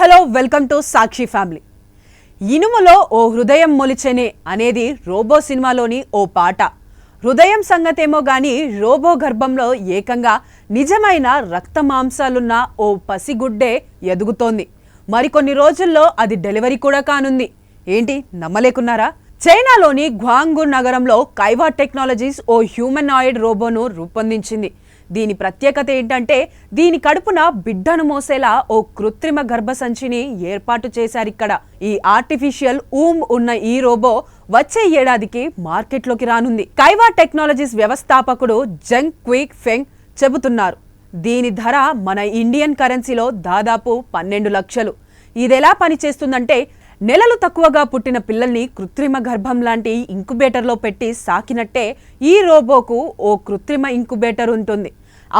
Hello welcome to Sakshi family. ఇనుములో ఓ హృదయం మొలిచెనే అనేది రోబో సినిమాలోని ఓ పాట. హృదయం సంగతేమో గాని రోబో గర్భంలో ఏకంగా నిజమైన రక్త మాంసాలున్న ఓ పసిగుడ్డే ఎదుగుతోంది. మరికొన్ని రోజుల్లో అది డెలివరీ కూడా కానుంది. ఏంటి నమ్మలేకున్నారా? చైనాలోని గ్వాంగ్డూ నగరంలో కైవా టెక్నాలజీస్ ఓ హ్యూమనాయిడ్ రోబోను రూపొందించింది. దీని ప్రత్యేకత ఏంటంటే దీని కడుపున బిడ్డను మోసేలా ఓ కృత్రిమ గర్భసంచిని ఏర్పాటు చేశారిక్కడ. ఈ ఆర్టిఫిషియల్ ఉన్న ఈ రోబో వచ్చే ఏడాదికి మార్కెట్లోకి రానుంది. కైవా టెక్నాలజీస్ వ్యవస్థాపకుడు జంగ్ క్విక్ ఫెంగ్ చెబుతున్నారు. దీని ధర మన ఇండియన్ కరెన్సీలో దాదాపు 12 లక్షలు. ఇదెలా పనిచేస్తుందంటే నెలలు తక్కువగా పుట్టిన పిల్లల్ని కృత్రిమ గర్భం లాంటి ఇంక్యుబేటర్లో పెట్టి సాకినట్టే ఈ రోబోకు ఓ కృత్రిమ ఇంక్యుబేటర్ ఉంటుంది.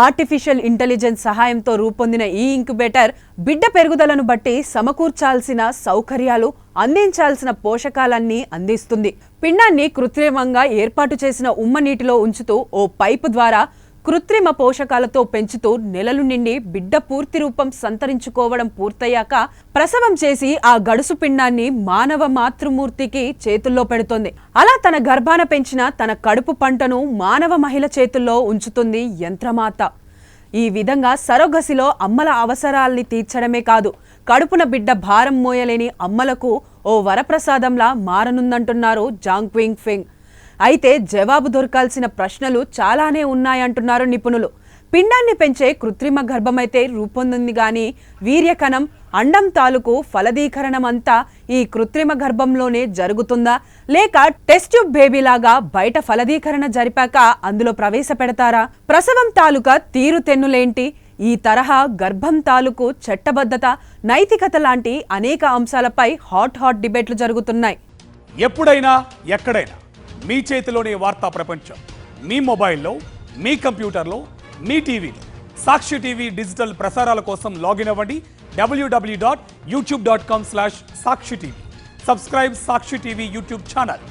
ఆర్టిఫిషియల్ ఇంటెలిజెన్స్ సహాయంతో రూపొందిన ఈ ఇంక్యుబేటర్ బిడ్డ పెరుగుదలను బట్టి సమకూర్చాల్సిన సౌకర్యాలు, అందించాల్సిన పోషకాలన్నీ అందిస్తుంది. పిండాన్ని కృత్రిమంగా ఏర్పాటు చేసిన ఉమ్మ నీటిలో ఉంచుతూ ఓ పైపు ద్వారా కృత్రిమ పోషకాలతో పెంచుతూ నెలలు నిండి బిడ్డ పూర్తి రూపం సంతరించుకోవడం పూర్తయ్యాక ప్రసవం చేసి ఆ గడుసు పిండాన్ని మానవ మాతృమూర్తికి చేతుల్లో పెడుతుంది. అలా తన గర్భాన పెంచిన తన కడుపు పంటను మానవ మహిళ చేతుల్లో ఉంచుతుంది యంత్రమాత. ఈ విధంగా సరోగసిలో అమ్మల అవసరాల్ని తీర్చడమే కాదు, కడుపున బిడ్డ భారం మోయలేని అమ్మలకు ఓ వరప్రసాదంలా మారనుందంటున్నారు జాంగ్ క్విక్ ఫెంగ్. అయితే జవాబు దొరకాల్సిన ప్రశ్నలు చాలానే ఉన్నాయంటున్నారు నిపుణులు. పిండాన్ని పెంచే కృత్రిమ గర్భమైతే రూపొందింది గాని వీర్యకణం, అండం తాలూకు ఫలదీకరణం అంతా ఈ కృత్రిమ గర్భంలోనే జరుగుతుందా, లేక టెస్ట్ ట్యూబ్ బేబీలాగా బయట ఫలదీకరణ జరిపాక అందులో ప్రవేశపెడతారా? ప్రసవం తాలూకా తీరుతెన్నులేంటి? ఈ తరహా గర్భం తాలూకు చట్టబద్ధత, నైతికత లాంటి అనేక అంశాలపై హాట్ డిబేట్లు జరుగుతున్నాయి. ఎప్పుడైనా ఎక్కడైనా మీ చేతిలోని వార్తా ప్రపంచం, మీ మొబైల్లో, మీ కంప్యూటర్లో, మీ టీవీలో. సాక్షి టీవీ డిజిటల్ ప్రసారాల కోసం లాగిన్ అవ్వండి www.youtube.com/సాక్షి టీవీ. సబ్స్క్రైబ్ సాక్షి టీవీ యూట్యూబ్ ఛానల్.